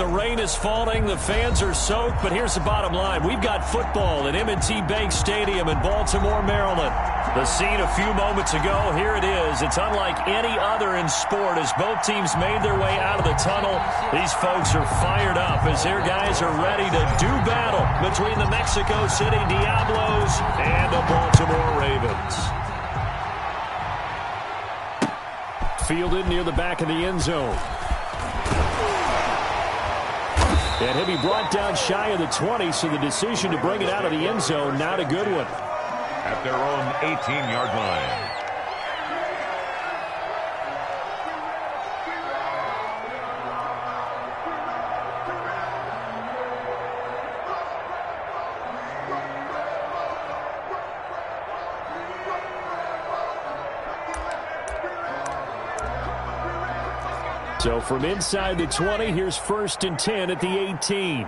the rain is falling, the fans are soaked, but here's the bottom line. We've got football at M&T Bank Stadium in Baltimore, Maryland. The scene a few moments ago, here it is. It's unlike any other in sport as both teams made their way out of the tunnel. These folks are fired up as their guys are ready to do battle between the Mexico City Diablos and the Baltimore Ravens. Fielded near the back of the end zone. And he'll be brought down shy of the 20, so the decision to bring it out of the end zone, not a good one. At their own 18-yard line. So from inside the 20, here's 1st and 10 at the 18.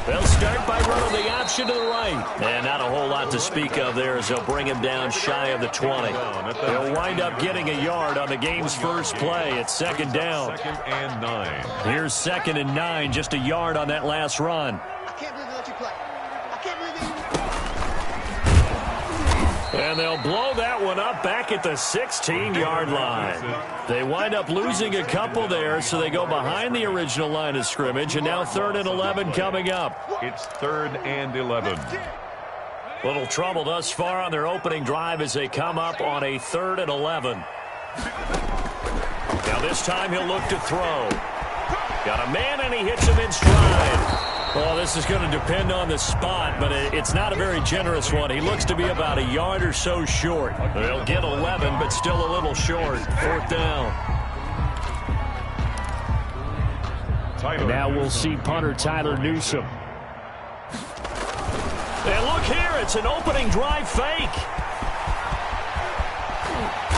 They'll start by running the option to the right. And not a whole lot to speak of there as they'll bring him down shy of the 20. They'll wind up getting a yard on the game's first play. It's 2nd down. 2nd and 9. Here's 2nd and 9, just a yard on that last run. I can't believe they let you play. I can't believe it. And they'll blow that one up back at the 16-yard line. They wind up losing a couple there, so they go behind the original line of scrimmage, and now 3rd and 11 coming up. It's 3rd and 11. Little trouble thus far on their opening drive as they come up on a 3rd and 11. Now this time he'll look to throw. Got a man, and he hits him in stride. Well, this is going to depend on the spot, but it's not a very generous one. He looks to be about a yard or so short. They'll get 11, but still a little short. 4th down. And now we'll see punter Tyler Newsome. And look here, it's an opening drive fake.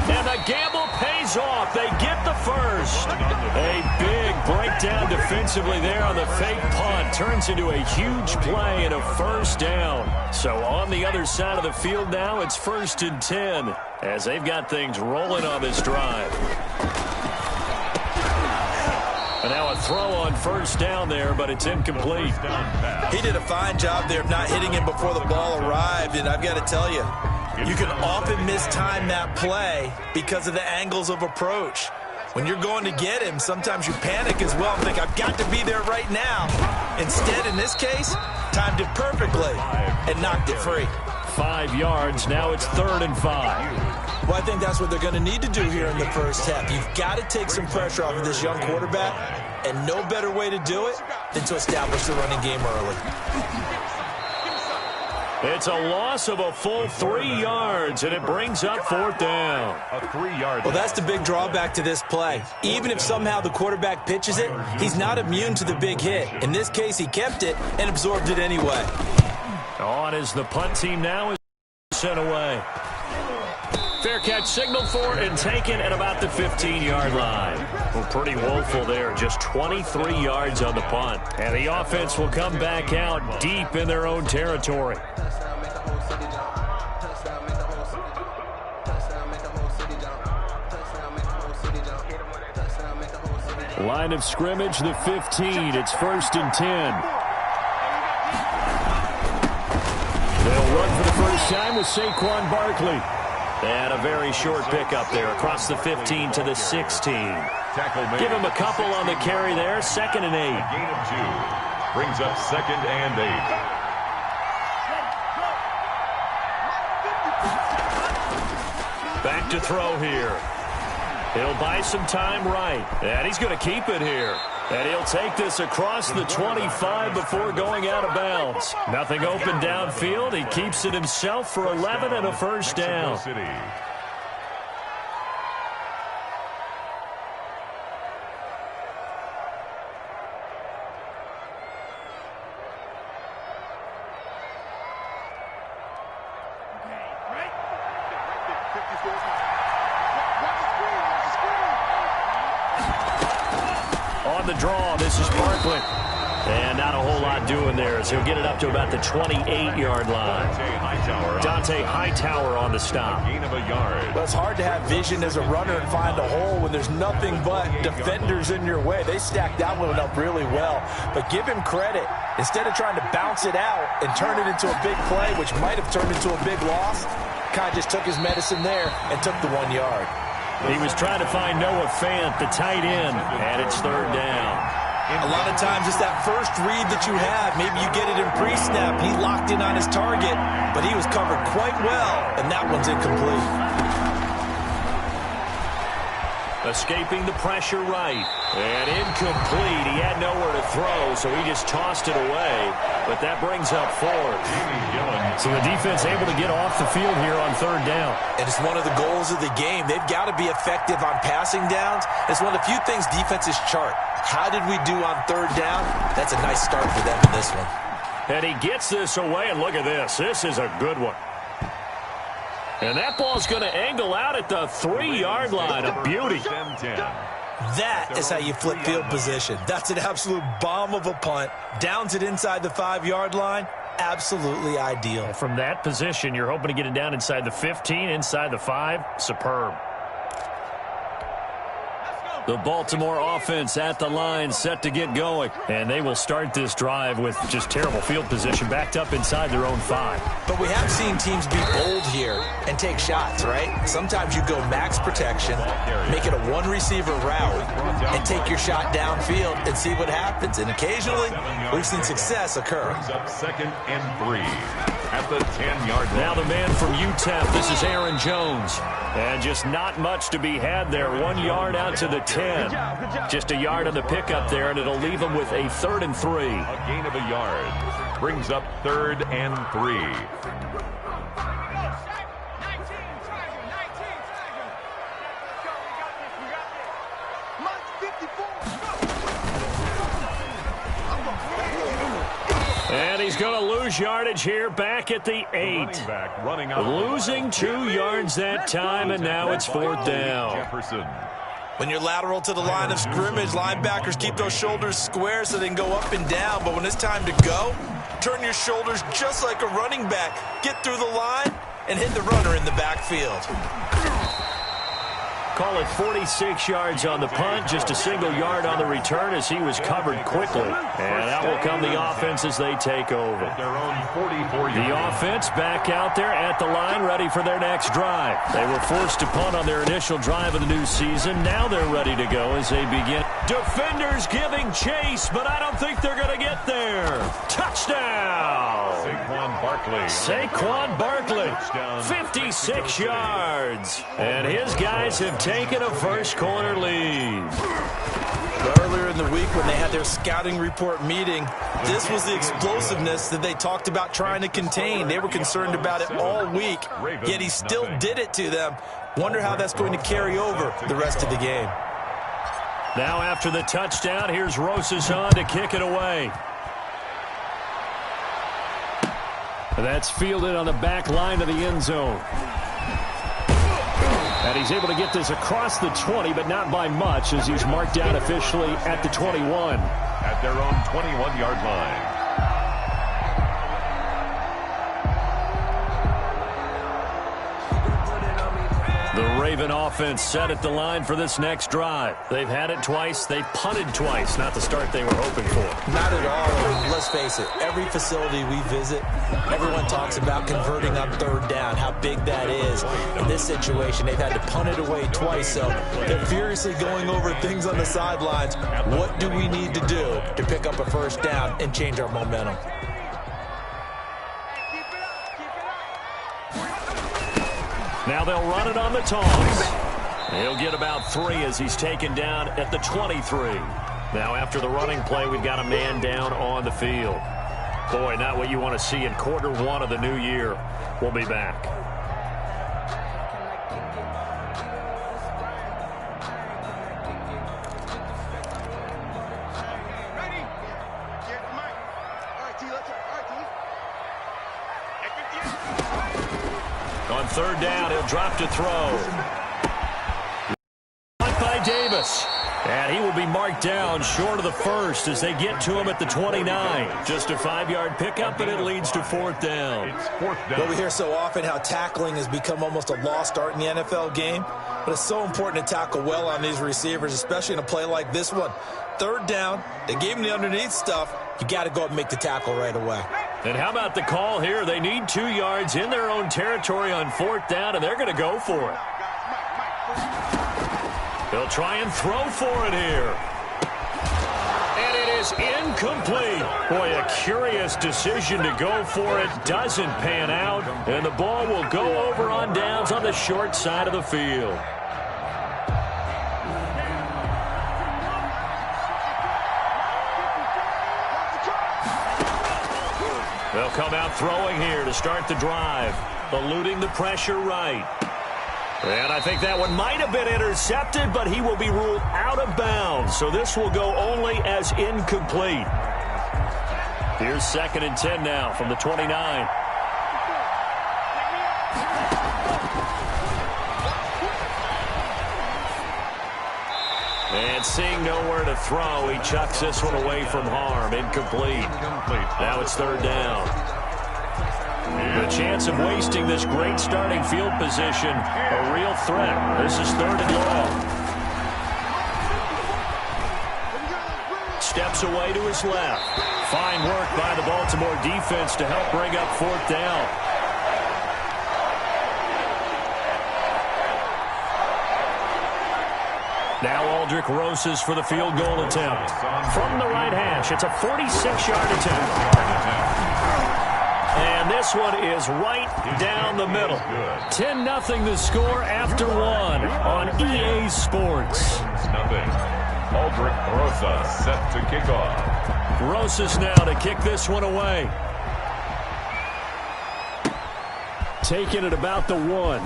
And the gamble pays off. They get the first. A big breakdown defensively there on the fake punt. Turns into a huge play and a 1st down. So on the other side of the field now, it's 1st and 10 as they've got things rolling on this drive. And now a throw on 1st down there, but it's incomplete. He did a fine job there of not hitting him before the ball arrived, and I've got to tell you, you can often mistime that play because of the angles of approach. When you're going to get him, sometimes you panic as well and think, I've got to be there right now. Instead, in this case, timed it perfectly and knocked it free. 5 yards. Now it's 3rd and 5. Well, I think that's what they're going to need to do here in the first half. You've got to take some pressure off of this young quarterback, and no better way to do it than to establish the running game early. It's a loss of a full 3 yards, and it brings up 4th down. A 3-yard. Well, that's the big drawback to this play. Even if somehow the quarterback pitches it, he's not immune to the big hit. In this case, he kept it and absorbed it anyway. On as the punt team now is sent away. Fair catch signaled for and taken at about the 15-yard line. Well, pretty woeful there. Just 23 yards on the punt. And the offense will come back out deep in their own territory. Line of scrimmage, the 15. It's 1st and 10. They'll run for the first time with Saquon Barkley. And a very short pickup there across the 15 to the 16. Give him a couple on the carry there. 2nd and 8. Gain of 2. Brings up 2nd and 8. Back to throw here. He'll buy some time right. And he's going to keep it here. And he'll take this across the 25 before going out of bounds. Nothing open downfield. He keeps it himself for 11 and a 1st down. On the draw, this is Barkley. And not a whole lot doing there as he'll get it up to about the 28-yard line. Dante Hightower on the stop. Gain of a yard. Well, it's hard to have vision as a runner and find a hole when there's nothing but defenders in your way. They stacked that one up really well. But give him credit. Instead of trying to bounce it out and turn it into a big play, which might have turned into a big loss, kind of just took his medicine there and took the 1 yard. He was trying to find Noah Fant, the tight end, and it's third down. A lot of times it's that first read that you have. Maybe you get it in pre-snap. He locked in on his target, but he was covered quite well, and that one's incomplete. Escaping the pressure right. And incomplete. He had nowhere to throw, so he just tossed it away. But that brings up fourth. So the defense able to get off the field here on third down. And it's one of the goals of the game. They've got to be effective on passing downs. It's one of the few things defenses chart. How did we do on third down? That's a nice start for them in this one. And he gets this away, and look at this. This is a good one. And that ball's going to angle out at the 3-yard line. A beauty. That is how you flip field position. That's an absolute bomb of a punt. Downs it inside the 5-yard line. Absolutely ideal. From that position, you're hoping to get it down inside the 15, inside the 5. Superb. The Baltimore offense at the line, set to get going. And they will start this drive with just terrible field position, backed up inside their own 5. But we have seen teams be bold here and take shots, right? Sometimes you go max protection, make it a one-receiver route, and take your shot downfield and see what happens. And occasionally, we've seen success occur. Second and 3 at the 10-yard line. Now the man from UTEP, this is Aaron Jones. And just not much to be had there. 1 yard out to the 10. Just a yard on the pickup there, and it'll leave him with a 3rd and 3. A gain of a yard. Brings up 3rd and 3. And he's going to lose yardage here back at the 8. Losing 2 yards that time, and now it's 4th down. Jefferson. When you're lateral to the line of scrimmage, linebackers keep those shoulders square so they can go up and down. But when it's time to go, turn your shoulders just like a running back. Get through the line and hit the runner in the backfield. Call it 46 yards on the punt, just a single yard on the return as he was covered quickly. And out will come the offense as they take over. Their own 44-yard. The offense back out there at the line, ready for their next drive. They were forced to punt on their initial drive of the new season. Now they're ready to go as they begin. Defenders giving chase, but I don't think they're going to get there. Touchdown! Saquon Barkley, 56 yards. And his guys have taken a first-quarter lead. Earlier in the week when they had their scouting report meeting, this was the explosiveness that they talked about trying to contain. They were concerned about it all week, yet he still did it to them. Wonder how that's going to carry over the rest of the game. Now after the touchdown, here's Rosas to kick it away. That's fielded on the back line of the end zone. And he's able to get this across the 20, but not by much, as he's marked down officially at the 21. At their own 21-yard line. The Raven offense set at the line for this next drive. They've had it twice. They've punted twice. Not the start they were hoping for. Not at all. Let's face it. Every facility we visit, everyone talks about converting on third down, how big that is. In this situation, they've had to punt it away twice, so they're furiously going over things on the sidelines. What do we need to do to pick up a first down and change our momentum? Now they'll run it on the toss. He'll get about 3 as he's taken down at the 23. Now after the running play, we've got a man down on the field. Boy, not what you want to see in quarter 1 of the new year. We'll be back. On third down, he'll drop to throw. By Davis. And he will be marked down short of the first as they get to him at the 29. Just a 5-yard pickup, and it leads to 4th down. It's 4th down. Well, we hear so often how tackling has become almost a lost art in the NFL game, but it's so important to tackle well on these receivers, especially in a play like this one. 3rd down, they gave him the underneath stuff. You got to go up and make the tackle right away. And how about the call here? They need 2 yards in their own territory on 4th down, and they're going to go for it. They'll try and throw for it here. And it is incomplete. Boy, a curious decision to go for it. Doesn't pan out. And the ball will go over on downs on the short side of the field. They'll come out throwing here to start the drive. Eluding the pressure right. And I think that one might have been intercepted, but he will be ruled out of bounds. So this will go only as incomplete. Here's 2nd and 10 now from the 29. And seeing nowhere to throw, he chucks this one away from harm. Incomplete. Now it's 3rd down. The chance of wasting this great starting field position, a real threat. This is 3rd and long. Steps away to his left. Fine work by the Baltimore defense to help bring up 4th down. Now Aldrick Rosas for the field goal attempt. From the right hash, it's a 46-yard attempt. And this one is right down the middle. 10-0 the score after 1 on EA Sports. Aldrick Rosas set to kick off. Rosas now to kick this one away. Taking it about the 1.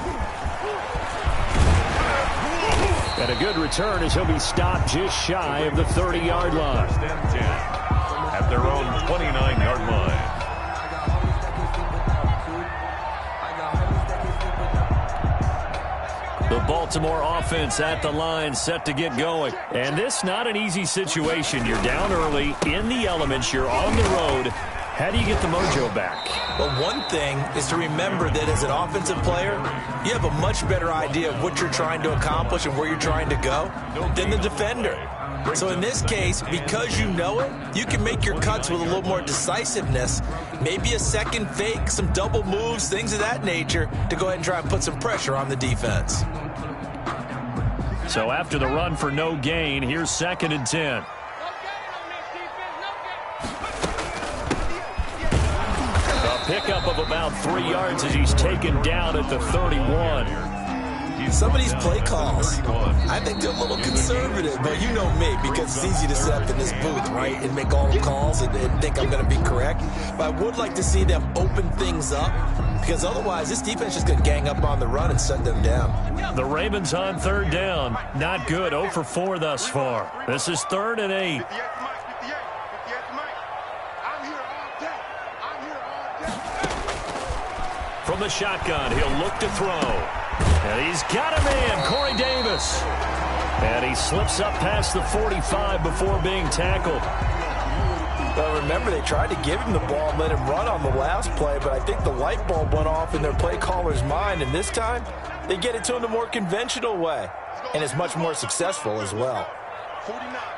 And a good return as he'll be stopped just shy of the 30-yard line. At their own 29-yard line. The Baltimore offense at the line set to get going. And this not an easy situation. You're down early, in the elements, you're on the road. How do you get the mojo back? Well, one thing is to remember that as an offensive player, you have a much better idea of what you're trying to accomplish and where you're trying to go than the defender. So in this case, because you know it, you can make your cuts with a little more decisiveness, maybe a second fake, some double moves, things of that nature, to go ahead and try and put some pressure on the defense. So after the run for no gain, here's 2nd and 10. A pickup of about 3 yards as he's taken down at the 31. Some of these play calls, I think they're a little conservative, but you know me, because it's easy to sit up in this booth, right, and make all the calls and think I'm going to be correct. But I would like to see them open things up, because otherwise this defense is just going to gang up on the run and shut them down. The Ravens on 3rd down. Not good. 0 for 4 thus far. This is 3rd and 8. From the shotgun, he'll look to throw. And he's got a man, Corey Davis. And he slips up past the 45 before being tackled. Well, remember, they tried to give him the ball and let him run on the last play, but I think the light bulb went off in their play caller's mind, and this time they get it to him the more conventional way, and it's much more successful as well. 49, guys.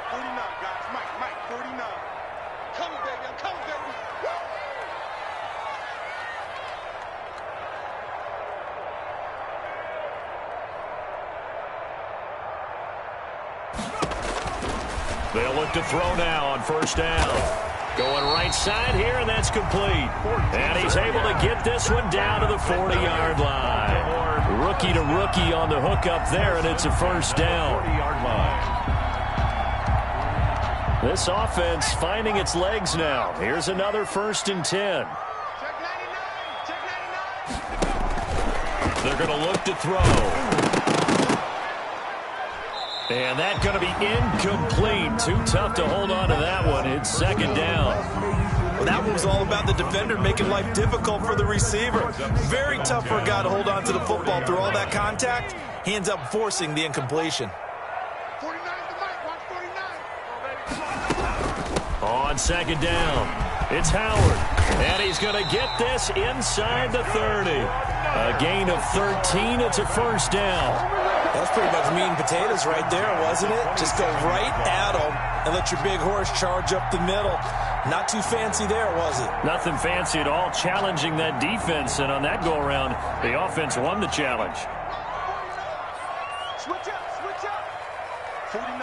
Mike, 49. Coming, baby, I'm coming, baby. They'll look to throw now on 1st down. Going right side here, and that's complete. And he's able to get this one down to the 40-yard line. Rookie to rookie on the hook up there, and it's a 1st down. 40-yard line. This offense finding its legs now. Here's another 1st and 10. They're going to look to throw. And that's going to be incomplete. Too tough to hold on to that one. It's 2nd down. Well, that one was all about the defender making life difficult for the receiver. Very tough for a guy to hold on to the football through all that contact. He ends up forcing the incompletion. 49 to Mike, On second down, it's Howard. And he's going to get this inside the 30. A gain of 13. It's a first down. That's pretty much meat and potatoes right there, wasn't it? Just go right at them and let your big horse charge up the middle. Not too fancy there, was it? Nothing fancy at all, challenging that defense. And on that go-around, the offense won the challenge. Switch up. 49.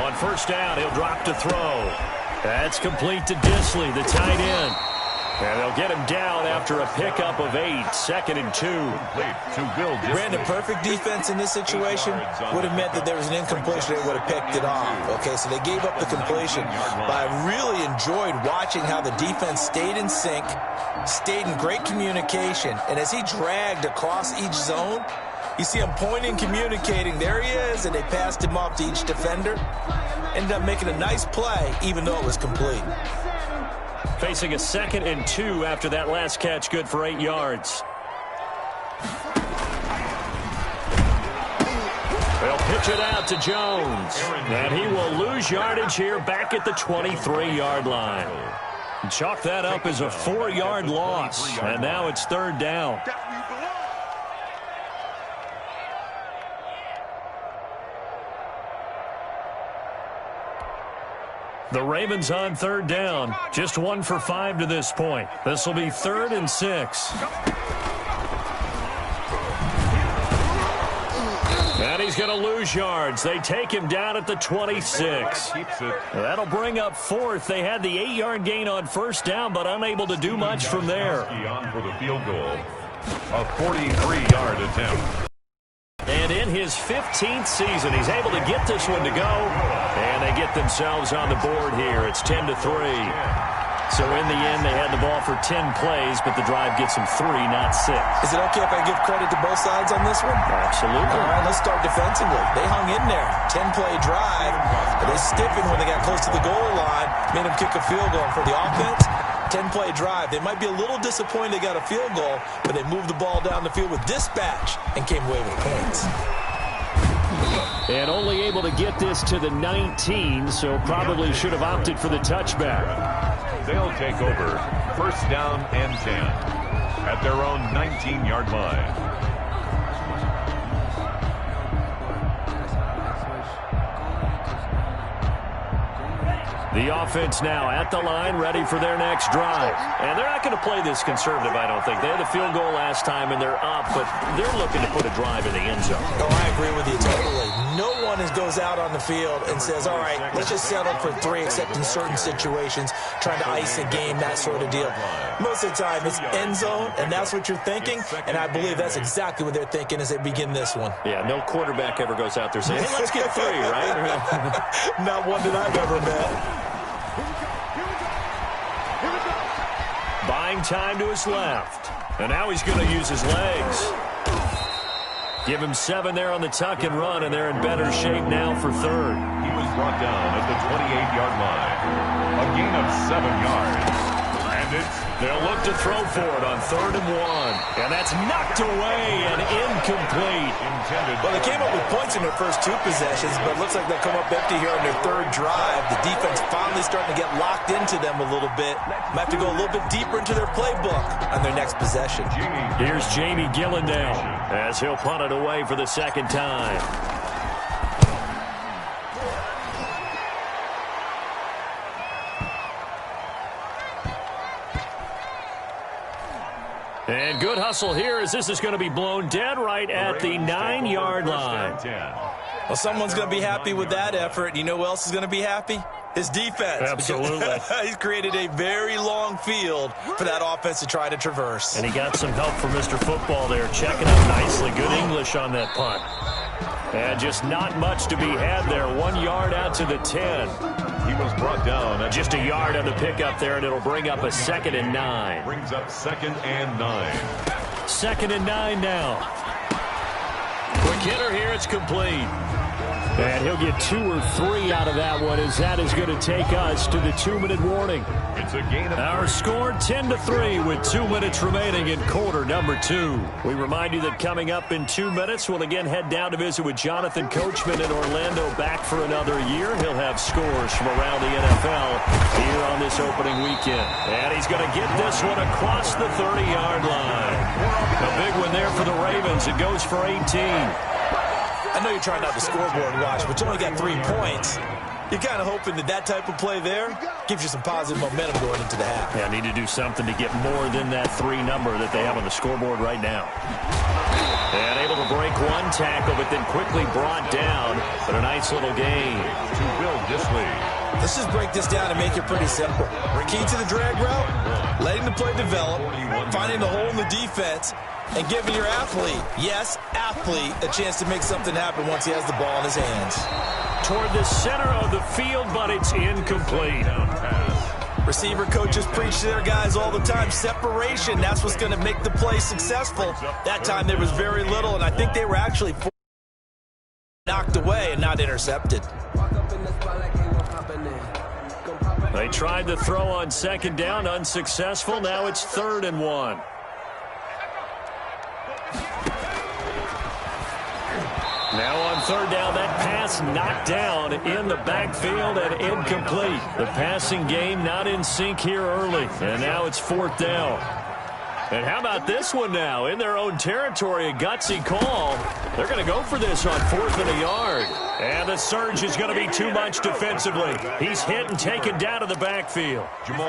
On first down, he'll drop to throw. That's complete to Disley, the tight end. And they'll get him down after a pickup of 8, 2nd and 2. Brandon, perfect defense in this situation would have meant that there was an incompletion. They would have picked it off. Okay, so they gave up the completion. But I really enjoyed watching how the defense stayed in sync, stayed in great communication. And as he dragged across each zone, you see him pointing, communicating. There he is, and they passed him off to each defender. Ended up making a nice play, even though it was complete. Facing a 2nd and 2 after that last catch, good for 8 yards. They'll pitch it out to Jones. And he will lose yardage here back at the 23-yard line. Chalk that up as a 4-yard loss. And now it's 3rd down. The Ravens on 3rd down. Just 1 for 5 to this point. This will be 3rd and 6. And he's going to lose yards. They take him down at the 26. That'll bring up 4th. They had the 8-yard gain on first down, but unable to do much from there. On for the field goal. A 43-yard attempt. And in his 15th season, he's able to get this one to go. And they get themselves on the board here. It's 10-3. So in the end, they had the ball for 10 plays, but the drive gets them 3, not 6. Is it okay if I give credit to both sides on this one? Absolutely. All right, let's start defensively. They hung in there. 10-play drive. But they stiffened when they got close to the goal line. Made them kick a field goal. And for the offense, 10-play drive. They might be a little disappointed they got a field goal, but they moved the ball down the field with dispatch and came away with points. And only able to get this to the 19, so probably should have opted for the touchback. They'll take over. First down and 10 at their own 19-yard line. The offense now at the line, ready for their next drive. And they're not going to play this conservative, I don't think. They had the field goal last time, and they're up, but they're looking to put a drive in the end zone. Oh, I agree with you totally. No one goes out on the field and says, all right, let's just settle for 3, except in certain situations, trying to ice a game, that sort of deal. Most of the time, it's end zone, and that's what you're thinking, and I believe that's exactly what they're thinking as they begin this one. Yeah, no quarterback ever goes out there saying, hey, let's get 3, right? Not one that I've ever met. Buying time to his left. And now he's going to use his legs. Give him 7 there on the tuck and run, and they're in better shape now for 3rd. He was brought down at the 28-yard line. A gain of 7 yards. And they'll look to throw for it on 3rd and 1. And that's knocked away and incomplete. Well, they came up with points in their first 2 possessions, but it looks like they'll come up empty here on their 3rd drive. The defense finally starting to get locked into them a little bit. Might have to go a little bit deeper into their playbook on their next possession. Here's Jamie Gillandale as he'll punt it away for the 2nd time. And good hustle here as this is going to be blown dead right at the 9-yard line. Well, someone's going to be happy with that effort. You know who else is going to be happy? His defense. Absolutely. He's created a very long field for that offense to try to traverse. And he got some help from Mr. Football there, checking up nicely. Good English on that punt. And just not much to be had there. 1 yard out to the 10. He was brought down at just a yard on the pickup there, and it'll bring up a 2nd and 9. Brings up 2nd and 9. 2nd and 9 now. Quick hitter here, it's complete. And he'll get 2 or 3 out of that one, as that is going to take us to the 2-minute warning. It's a gain of Our score 10-3 with 2 minutes remaining in quarter number 2. We remind you that coming up in 2 minutes, we'll again head down to visit with Jonathan Coachman in Orlando, back for another year. He'll have scores from around the NFL here on this opening weekend. And he's going to get this one across the 30-yard line. A big one there for the Ravens. It goes for 18. I know you're trying not to scoreboard watch, but you only got 3 points. You're kind of hoping that type of play there gives you some positive momentum going into the half. Yeah, need to do something to get more than that 3 number that they have on the scoreboard right now. And able to break one tackle, but then quickly brought down. But a nice little gain. to Will Disley. Let's just break this down and make it pretty simple. Key to the drag route, letting the play develop, finding the hole in the defense, and giving your athlete, yes, athlete, a chance to make something happen once he has the ball in his hands. Toward the center of the field, but it's incomplete. Receiver coaches preach to their guys all the time. Separation, that's what's going to make the play successful. That time there was very little, and I think they were actually knocked away and not intercepted. They tried to throw on second down, unsuccessful. Now it's 3rd and 1. Now on 3rd down, that pass knocked down in the backfield and incomplete. The passing game not in sync here early. And now it's 4th down. And how about this one now? In their own territory, a gutsy call. They're going to go for this on 4th and a yard. And the surge is going to be too much defensively. He's hit and taken down to the backfield.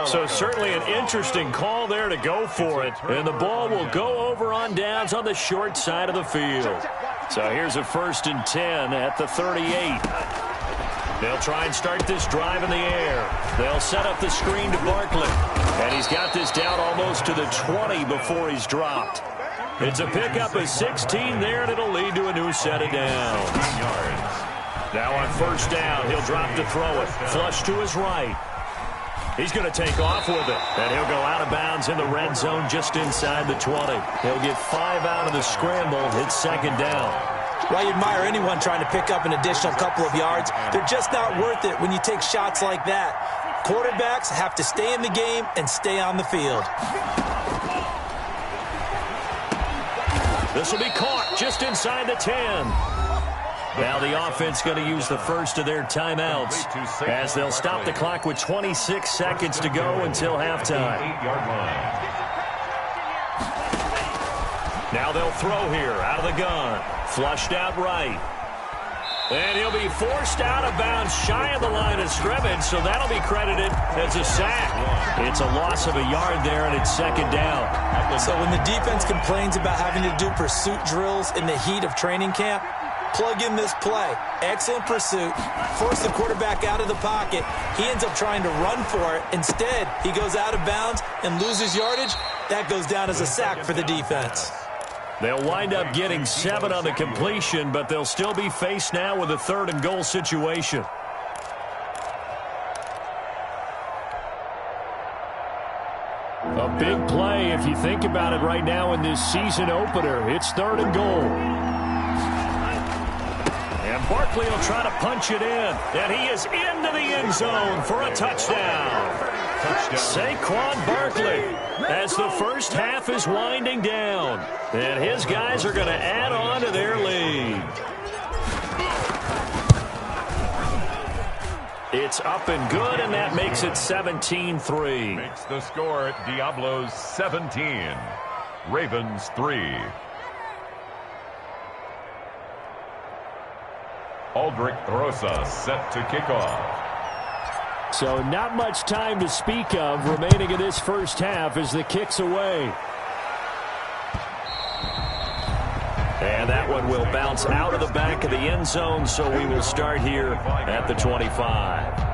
So certainly an interesting call there to go for it. And the ball will go over on downs on the short side of the field. So here's a 1st and 10 at the 38. They'll try and start this drive in the air. They'll set up the screen to Barkley. And he's got this down almost to the 20 before he's dropped. It's a pickup of 16 there, and it'll lead to a new set of downs. Now on 1st down, he'll drop to throw it. Flush to his right. He's going to take off with it. And he'll go out of bounds in the red zone just inside the 20. He'll get 5 out of the scramble. It's 2nd down. While you admire anyone trying to pick up an additional couple of yards, they're just not worth it when you take shots like that. Quarterbacks have to stay in the game and stay on the field. This will be caught just inside the 10. Now the offense going to use the first of their timeouts as they'll stop the clock with 26 seconds to go until halftime. Now they'll throw here out of the gun. Flushed out right. And he'll be forced out of bounds shy of the line of scrimmage, so that'll be credited as a sack. It's a loss of a yard there, and it's 2nd down. So when the defense complains about having to do pursuit drills in the heat of training camp, plug in this play. Excellent pursuit. Force the quarterback out of the pocket. He ends up trying to run for it. Instead, he goes out of bounds and loses yardage. That goes down as a sack for the defense. They'll wind up getting 7 on the completion, but they'll still be faced now with a 3rd and goal situation. A big play if you think about it right now in this season opener. It's 3rd and goal. And Barkley will try to punch it in. And he is into the end zone for a touchdown. Saquon Barkley as the first half is winding down. And his guys are going to add on to their lead. It's up and good, and that makes it 17-3. Makes the score Diablos 17, Ravens 3. Aldrich Rosa set to kick off. So not much time to speak of remaining in this first half as the kick's away. And that one will bounce out of the back of the end zone, so we will start here at the 25.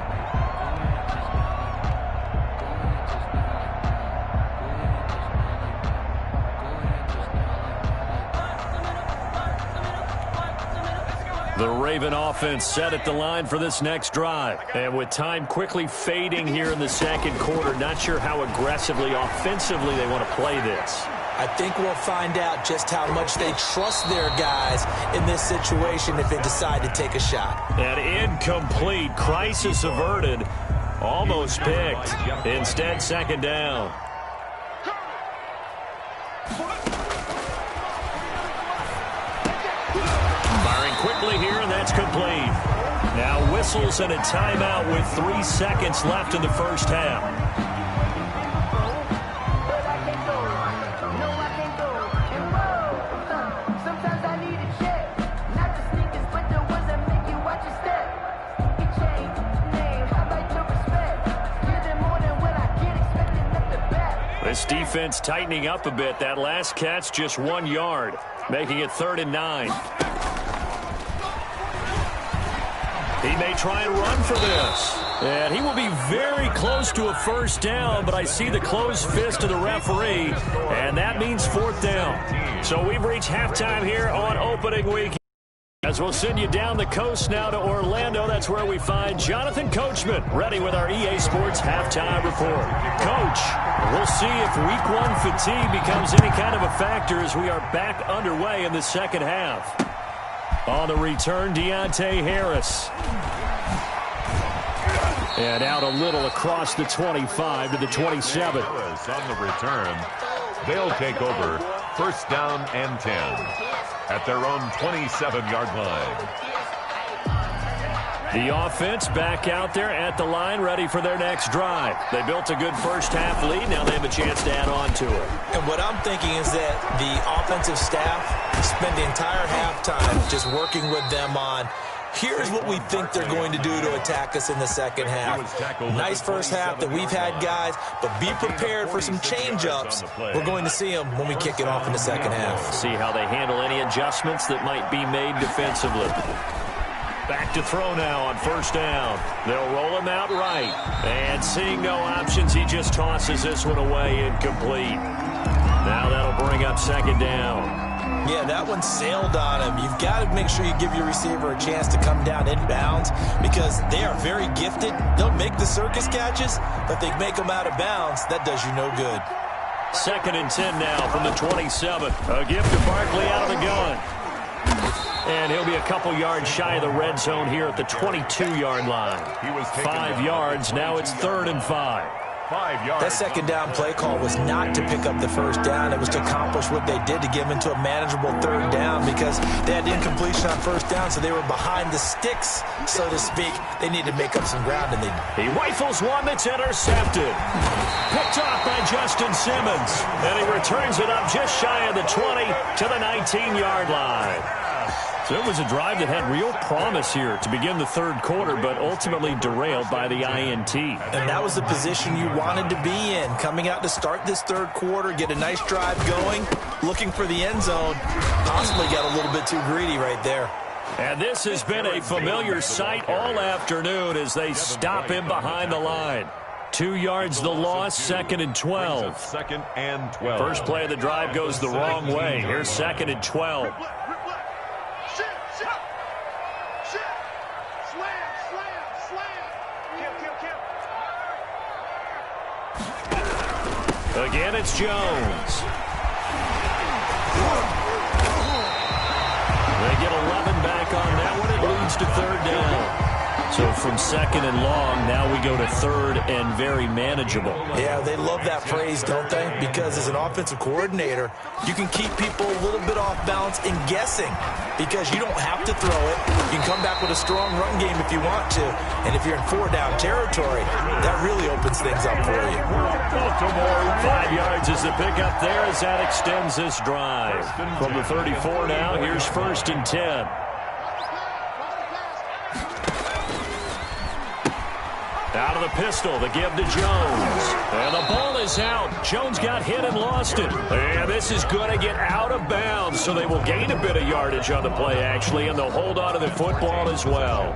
The Raven offense set at the line for this next drive. And with time quickly fading here in the second quarter, not sure how aggressively, offensively they want to play this. I think we'll find out just how much they trust their guys in this situation if they decide to take a shot. An incomplete, crisis averted, almost picked. Instead, second down. Firing quickly here, and that's complete. Now whistles and a timeout with 3 seconds left in the first half. This defense tightening up a bit. That last catch just 1 yard, making it 3rd and 9. He may try and run for this. And he will be very close to a first down, but I see the closed fist of the referee, and that means 4th down. So we've reached halftime here on opening week. As we'll send you down the coast now to Orlando, that's where we find Jonathan Coachman, ready with our EA Sports halftime report. Coach, we'll see if week 1 fatigue becomes any kind of a factor as we are back underway in the second half. On the return, Deontay Harris. And out a little across the 25 to the 27. Harris on the return. They'll take over. First down and 10 at their own 27-yard line. The offense back out there at the line, ready for their next drive. They built a good first-half lead. Now they have a chance to add on to it. And what I'm thinking is that the offensive staff spend the entire halftime just working with them on, here's what we think they're going to do to attack us in the second half. Nice first half that we've had, guys, but be prepared for some change-ups. We're going to see them when we kick it off in the second half. See how they handle any adjustments that might be made defensively. Back to throw now on first down. They'll roll him out right. And seeing no options, he just tosses this one away incomplete. Now that'll bring up second down. Yeah, that one sailed on him. You've got to make sure you give your receiver a chance to come down inbounds because they are very gifted. They'll make the circus catches, but if they make them out of bounds, that does you no good. 2nd and 10 now from the 27. A gift to Barkley out of the gun. And he'll be a couple yards shy of the red zone here at the 22-yard line. 5 yards. Now it's 3rd and 5. 5 yards. That second down play call was not to pick up the first down. It was to accomplish what they did to get them into a manageable 3rd down because they had incompletion on first down, so they were behind the sticks, so to speak. They needed to make up some ground, and they... He rifles one that's intercepted. Picked off by Justin Simmons. And he returns it up just shy of the 20 to the 19-yard line. So it was a drive that had real promise here to begin the 3rd quarter, but ultimately derailed by the INT. And that was the position you wanted to be in, coming out to start this 3rd quarter, get a nice drive going, looking for the end zone. Possibly got a little bit too greedy right there. And this has been a familiar sight all afternoon as they stop him behind the line. 2 yards the loss, 2nd and 12. 2nd and 12. First play of the drive goes the wrong way. Here's 2nd and 12. Again, it's Jones. They get 11 back on that one. It leads to 3rd down. So from 2nd and long, now we go to 3rd and very manageable. Yeah, they love that phrase, don't they? Because as an offensive coordinator, you can keep people a little bit off balance and guessing because you don't have to throw it. You can come back with a strong run game if you want to. And if you're in 4-down territory, that really opens things up for you. 5 yards is the pickup there as that extends this drive. From the 34 now, here's 1st and 10. Out of the pistol, the give to Jones. And the ball is out. Jones got hit and lost it. And this is going to get out of bounds, so they will gain a bit of yardage on the play, actually, and they'll hold on to the football as well.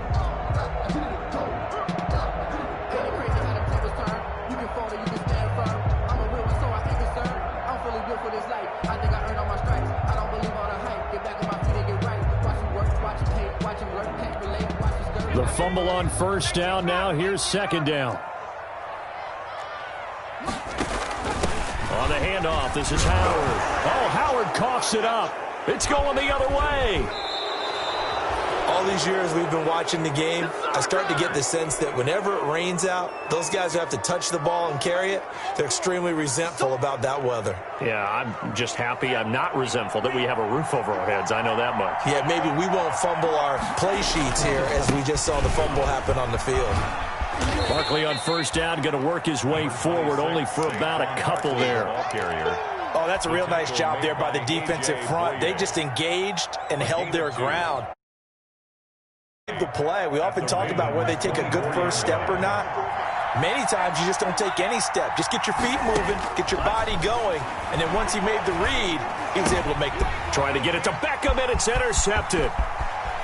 The fumble on first down now. Here's 2nd down. On the handoff. handoff. This is Howard. Oh, Howard coughs it up. It's going the other way. All these years we've been watching the game, I start to get the sense that whenever it rains out, those guys who have to touch the ball and carry it, they're extremely resentful about that weather. Yeah, I'm just happy I'm not resentful that we have a roof over our heads. I know that much. Yeah, maybe we won't fumble our play sheets here as we just saw the fumble happen on the field. Barkley on first down, going to work his way forward only for about a couple there. Oh, that's a real nice job there by the defensive front. They just engaged and held their ground. The play, we often talk about whether they take a good first step or not. Many times you just don't take any step. Just get your feet moving, get your body going, and then once he made the read, he was able to make the... Trying to get it to Beckham, and it's intercepted.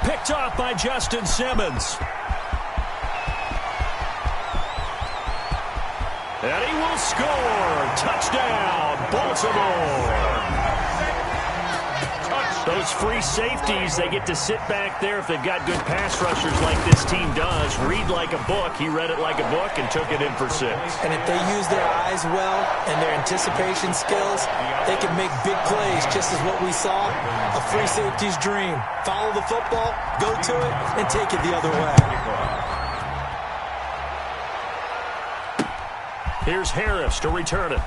Picked off by Justin Simmons. And he will score. Touchdown, Baltimore. Those free safeties, they get to sit back there if they've got good pass rushers like this team does. Read like a book. He read it like a book and took it in for 6. And if they use their eyes well and their anticipation skills, they can make big plays, just as what we saw, a free safety's dream. Follow the football, go to it, and take it the other way. Here's Harris to return it.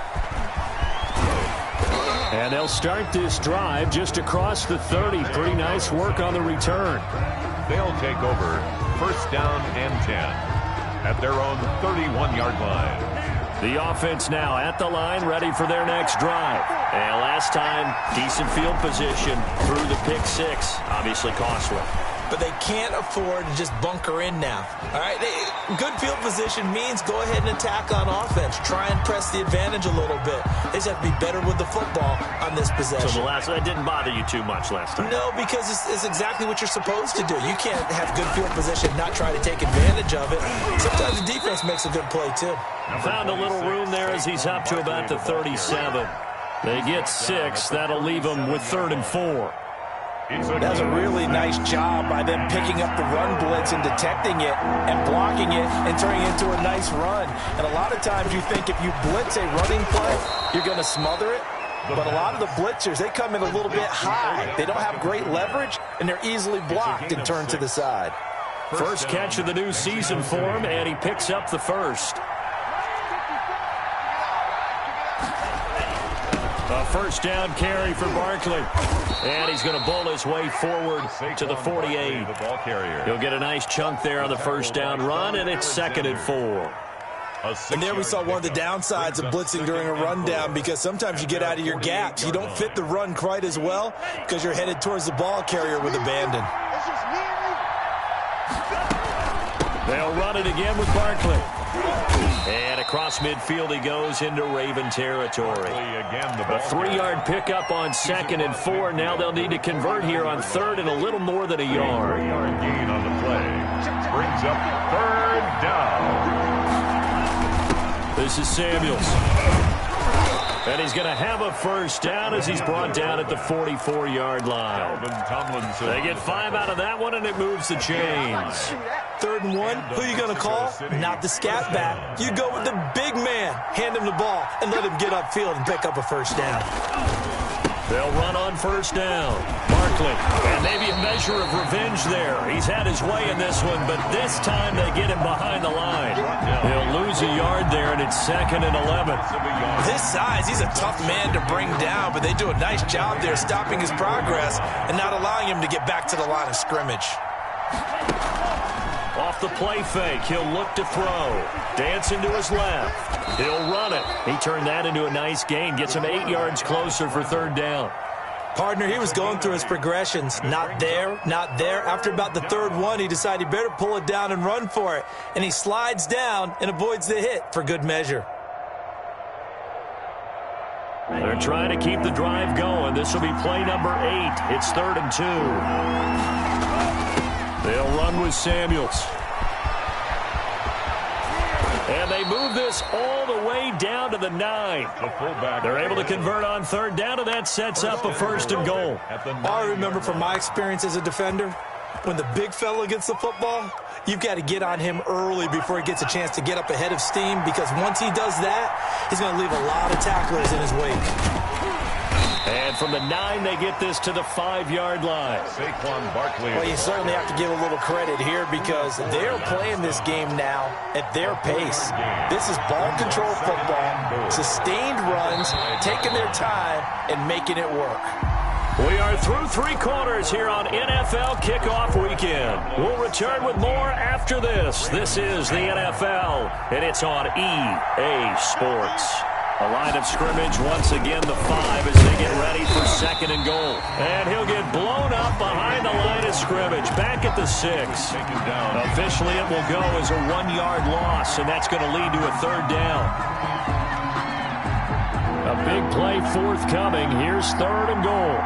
And they'll start this drive just across the 30. Pretty nice work on the return. They'll take over first down and 10 at their own 31-yard line. The offense now at the line, ready for their next drive. And last time, decent field position through the pick 6. Obviously costly. But they can't afford to just bunker in now. All right, good field position means go ahead and attack on offense. Try and press the advantage a little bit. They just have to be better with the football on this possession. So that didn't bother you too much last time? No, because it's exactly what you're supposed to do. You can't have good field position and not try to take advantage of it. Sometimes the defense makes a good play, too. Found a little room there as he's up to about the 37. They get 6. That'll leave them with 3rd and 4. That was a really nice job by them picking up the run blitz and detecting it and blocking it and turning it into a nice run. And a lot of times you think if you blitz a running play, you're going to smother it. But a lot of the blitzers, they come in a little bit high. They don't have great leverage, and they're easily blocked and turned to the side. First catch of the new season for him, and he picks up the first. A first down carry for Barkley. And he's going to bowl his way forward to the 48. He'll get a nice chunk there on the first down run, and it's 2nd and 4. And there we saw one of the downsides of blitzing during a rundown, because sometimes you get out of your gaps. You don't fit the run quite as well because you're headed towards the ball carrier with abandon. They'll run it again with Barkley. And across midfield he goes into Raven territory. A 3-yard pickup on 2nd and 4. Now they'll need to convert here on 3rd and a little more than a yard. 3-yard gain on the play brings up 3rd down. This is Samuels. And he's going to have a first down as he's brought down at the 44-yard line. They get 5 out of that one, and it moves the chains. 3rd and 1, who are you going to call? Not the scat back. You go with the big man. Hand him the ball and let him get upfield and pick up a first down. They'll run on first down. Barkley, and maybe a measure of revenge there. He's had his way in this one, but this time they get him behind the line. He'll lose a yard there, and it's 2nd and 11. His size, he's a tough man to bring down, but they do a nice job there stopping his progress and not allowing him to get back to the line of scrimmage. Off the play fake, he'll look to throw. Dancing to his left. He'll run it. He turned that into a nice gain. Gets him 8 yards closer for 3rd down. Partner, he was going through his progressions. Not there, not there. After about the 3rd one, he decided he better pull it down and run for it. And he slides down and avoids the hit for good measure. They're trying to keep the drive going. This will be play number 8. It's 3rd and 2. They'll run with Samuels. And they move this all the way down to the 9. They're able to convert on 3rd down, and that sets up a 1st and goal. All I remember from my experience as a defender, when the big fella gets the football, you've got to get on him early before he gets a chance to get up ahead of steam, because once he does that, he's going to leave a lot of tacklers in his wake. And from the 9, they get this to the 5-yard line. Saquon Barkley. Well, you certainly have to give a little credit here because they're playing this game now at their pace. This is ball control football, sustained runs, taking their time, and making it work. We are through 3 quarters here on NFL Kickoff Weekend. We'll return with more after this. This is the NFL, and it's on EA Sports. A line of scrimmage, once again, the 5 as they get ready for 2nd and goal. And he'll get blown up behind the line of scrimmage, back at the 6. Officially, it will go as a 1-yard loss, and that's going to lead to a 3rd down. A big play forthcoming. Here's 3rd and goal.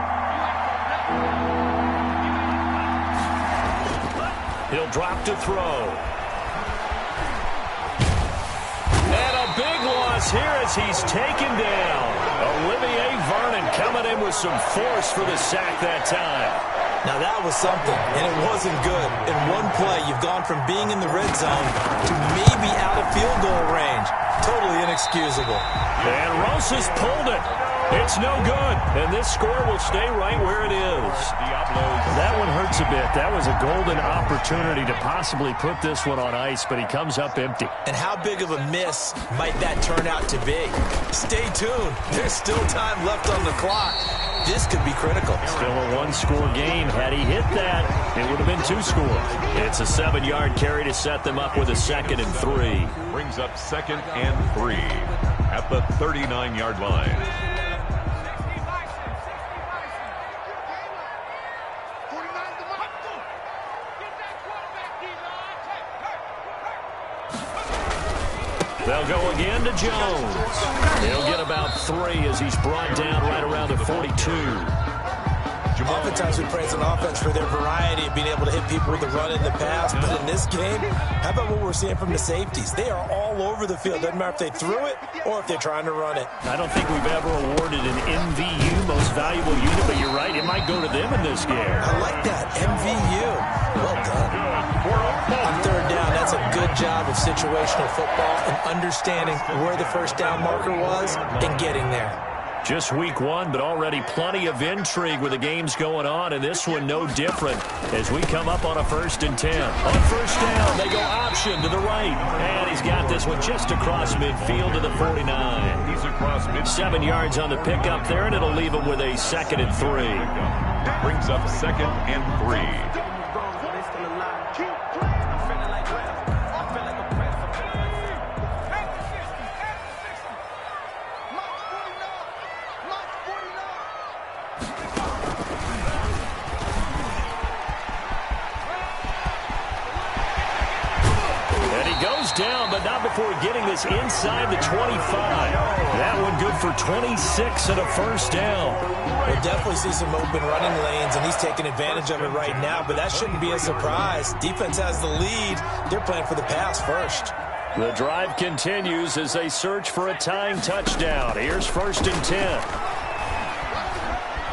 He'll drop to throw. And a big loss here as he's taken down. Olivier Vernon coming in with some force for the sack that time. Now that was something, and it wasn't good. In one play, you've gone from being in the red zone to maybe out of field goal range. Totally inexcusable. And Rosas pulled it. It's no good. And this score will stay right where it is. That one hurts a bit. That was a golden opportunity to possibly put this one on ice, but he comes up empty. And how big of a miss might that turn out to be? Stay tuned. There's still time left on the clock. This could be critical. Still a 1-score game. Had he hit that, it would have been 2 scores. It's a 7-yard carry to set them up with a 2nd and 3. Brings up 2nd and 3 at the 39-yard line. They'll go again to Jones. He'll get about 3 as he's brought down right around the 42. Oftentimes we praise an offense for their variety of being able to hit people with the run in the pass, but in this game, how about what we're seeing from the safeties? They are all over the field. Doesn't matter if they threw it or if they're trying to run it. I don't think we've ever awarded an MVU, most valuable unit, but you're right, it might go to them in this game. I like that, MVU. Well done. On 3rd down, that's a good job of situational football and understanding where the first down marker was and getting there. Just week 1, but already plenty of intrigue with the games going on, and this one no different as we come up on a 1st and 10. On 1st down, they go option to the right, and he's got this one just across midfield to the 49. He's across midfield. 7 yards on the pickup there, and it'll leave him with a 2nd and 3. Brings up 2nd and 3. Down, but not before getting this inside the 25. That one good for 26 and a 1st down. We'll definitely see some open running lanes, and he's taking advantage of it right now, but that shouldn't be a surprise. Defense has the lead. They're playing for the pass first. The drive continues as they search for a tying touchdown. Here's 1st and 10.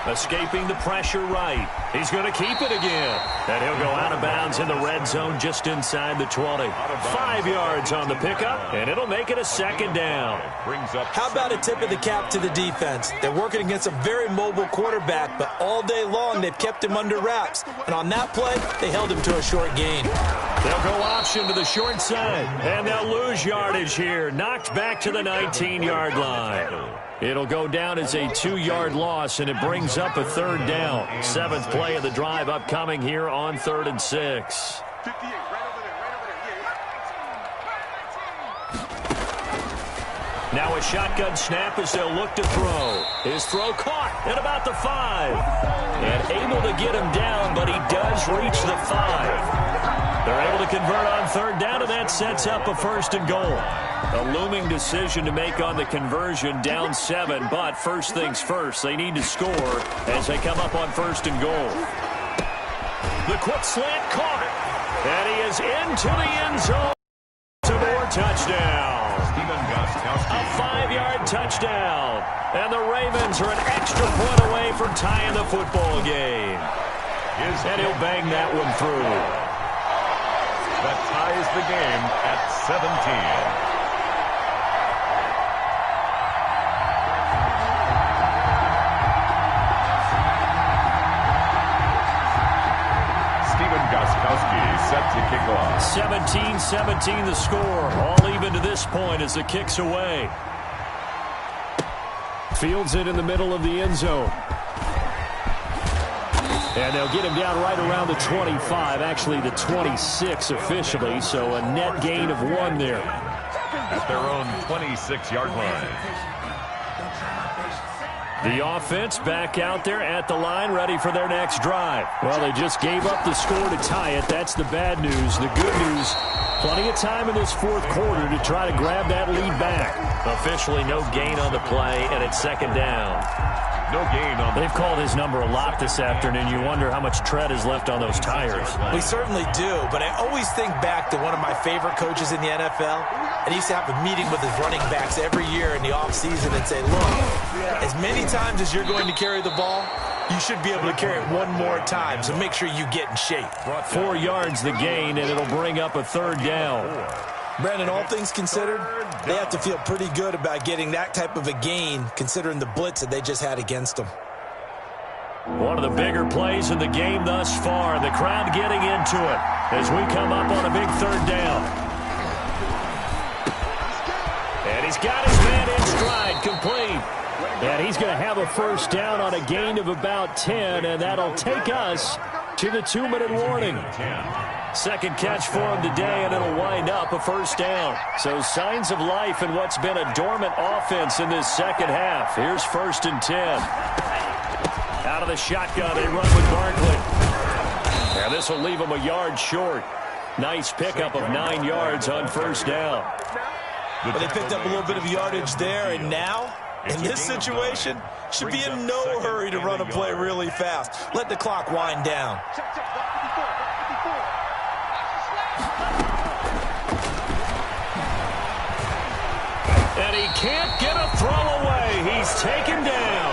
Escaping the pressure right. He's going to keep it again. And he'll go out of bounds in the red zone just inside the 20. 5 yards on the pickup, and it'll make it a 2nd down. How about a tip of the cap to the defense? They're working against a very mobile quarterback, but all day long they've kept him under wraps. And on that play, they held him to a short gain. They'll go option to the short side, and they'll lose yardage here. Knocked back to the 19-yard line. It'll go down as a 2-yard loss, and it brings up a 3rd down. 7th play of the drive upcoming here on 3rd and 6. Now a shotgun snap as they'll look to throw. His throw caught at about the 5. And able to get him down, but he does reach the 5. They're able to convert on 3rd down, and that sets up a 1st and goal. A looming decision to make on the conversion, down 7, but first things first, they need to score as they come up on 1st and goal. The quick slant caught, and he is into the end zone. Some more touchdown. A 5-yard touchdown, and the Ravens are an extra point away from tying the football game. And he'll bang that one through. That ties the game at 17. Set to kick off. 17-17 the score. All even to this point as the kick's away. Fields it in the middle of the end zone. And they'll get him down right around the 25, actually the 26 officially, so a net gain of 1 there. At their own 26-yard line. The offense back out there at the line, ready for their next drive. Well, they just gave up the score to tie it. That's the bad news. The good news, plenty of time in this fourth quarter to try to grab that lead back. Officially no gain on the play, and it's second down. No gain on the They've called his number a lot this afternoon. You wonder how much tread is left on those tires. We certainly do, but I always think back to one of my favorite coaches in the NFL. And he used to have a meeting with his running backs every year in the offseason and say, look, as many times as you're going to carry the ball, you should be able to carry it one more time, so make sure you get in shape. 4 yards the gain, and it'll bring up a third down. Brandon, all things considered, they have to feel pretty good about getting that type of a gain, considering the blitz that they just had against them. One of the bigger plays in the game thus far. The crowd getting into it as we come up on a big third down. And he's got his man in stride, complete. And he's going to have a first down on a gain of about 10, and that'll take us to the 2-minute warning. Second catch for him today, and it'll wind up a first down. So signs of life in what's been a dormant offense in this second half. Here's 1st and 10. Out of the shotgun, they run with Barkley. And this will leave him a yard short. Nice pickup of 9 yards on first down. Well, they picked up a little bit of yardage there, and now, in this situation, should be in no hurry to run a play really fast. Let the clock wind down. And he can't get a throw away. He's taken down.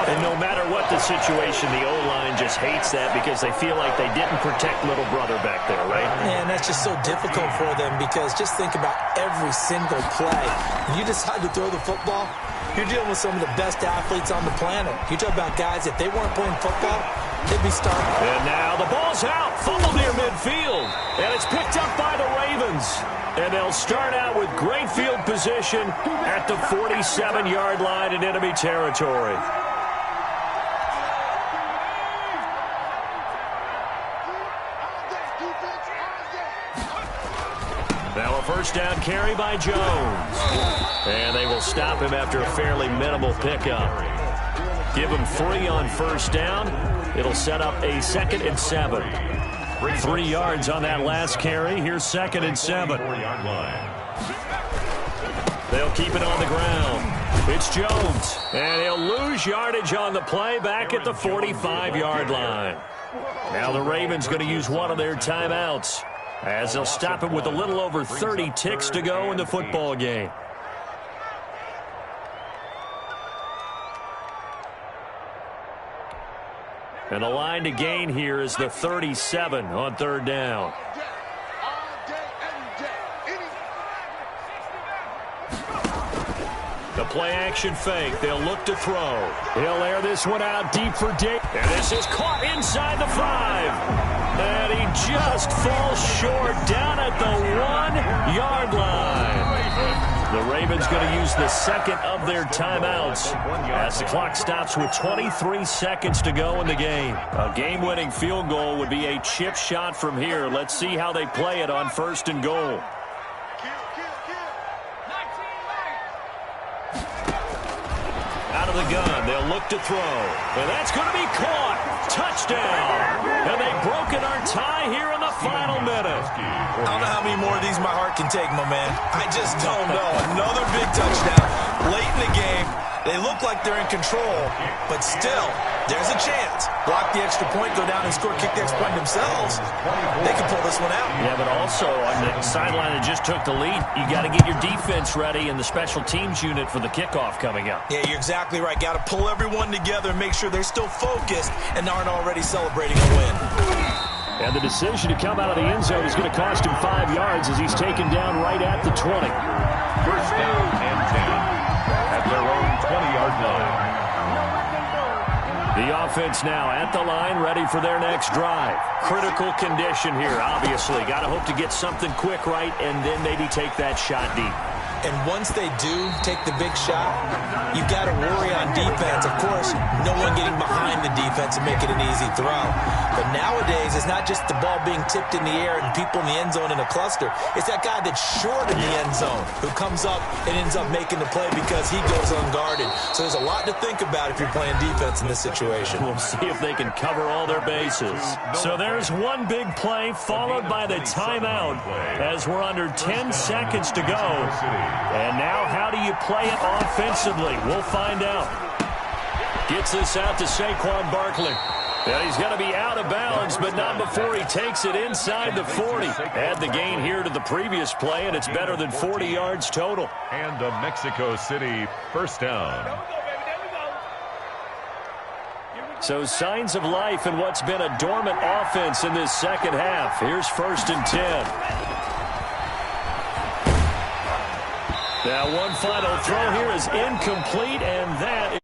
And no matter what the situation, the O-line just hates that because they feel like they didn't protect little brother back there, right? Man, that's just so difficult for them because just think about every single play. When you decide to throw the football, you're dealing with some of the best athletes on the planet. You talk about guys, if they weren't playing football, they'd be starting. And now the ball's out, fumbled near midfield, and it's picked up by the Ravens. And they'll start out with great field position at the 47-yard line in enemy territory. Now a first down carry by Jones. And they will stop him after a fairly minimal pickup. Give him 3 on first down. It'll set up a 2nd and 7. 3 yards on that last carry. Here's 2nd and 7. They'll keep it on the ground. It's Jones. And he'll lose yardage on the play back at the 45-yard line. Now the Ravens going to use one of their timeouts, as they'll stop him with a little over 30 ticks to go in the football game. And the line to gain here is the 37 on third down. The play-action fake. They'll look to throw. He'll air this one out deep for Dick. And this is caught inside the 5. And he just falls short down at the 1-yard line. The Ravens going to use the second of their timeouts as the clock stops with 23 seconds to go in the game. A game-winning field goal would be a chip shot from here. Let's see how they play it on 1st and goal. Out of the gun, they'll look to throw. And that's going to be caught. Touchdown. And they've broken our tie here in the final minute. I don't know how many more of these my heart can take, my man. I just don't know. Another big touchdown late in the game. They look like they're in control, but still, there's a chance. Block the extra point, go down and score, kick the extra point themselves. They can pull this one out. Yeah, but also on the sideline that just took the lead, you got to get your defense ready and the special teams unit for the kickoff coming up. Yeah, you're exactly right. Got to pull everyone together and make sure they're still focused and aren't already celebrating a win. And the decision to come out of the end zone is going to cost him 5 yards as he's taken down right at the 20. First down and 10 at their own 20-yard line. The offense now at the line, ready for their next drive. Critical condition here, obviously. Got to hope to get something quick right and then maybe take that shot deep. And once they do take the big shot, you've got to worry on defense. Of course, no one getting behind the defense and make it an easy throw. But nowadays, it's not just the ball being tipped in the air and people in the end zone in a cluster. It's that guy that's short in the end zone who comes up and ends up making the play because he goes unguarded. So there's a lot to think about if you're playing defense in this situation. We'll see if they can cover all their bases. So there's one big play followed by the timeout as we're under 10 seconds to go. And now how do you play it offensively? We'll find out. Gets this out to Saquon Barkley. And he's going to be out of bounds, but not before he takes it inside the 40. Add the gain here to the previous play, and it's better than 40 yards total. And a Mexico City first down. So signs of life in what's been a dormant offense in this second half. Here's 1st and 10. Now one final throw here is incomplete, and that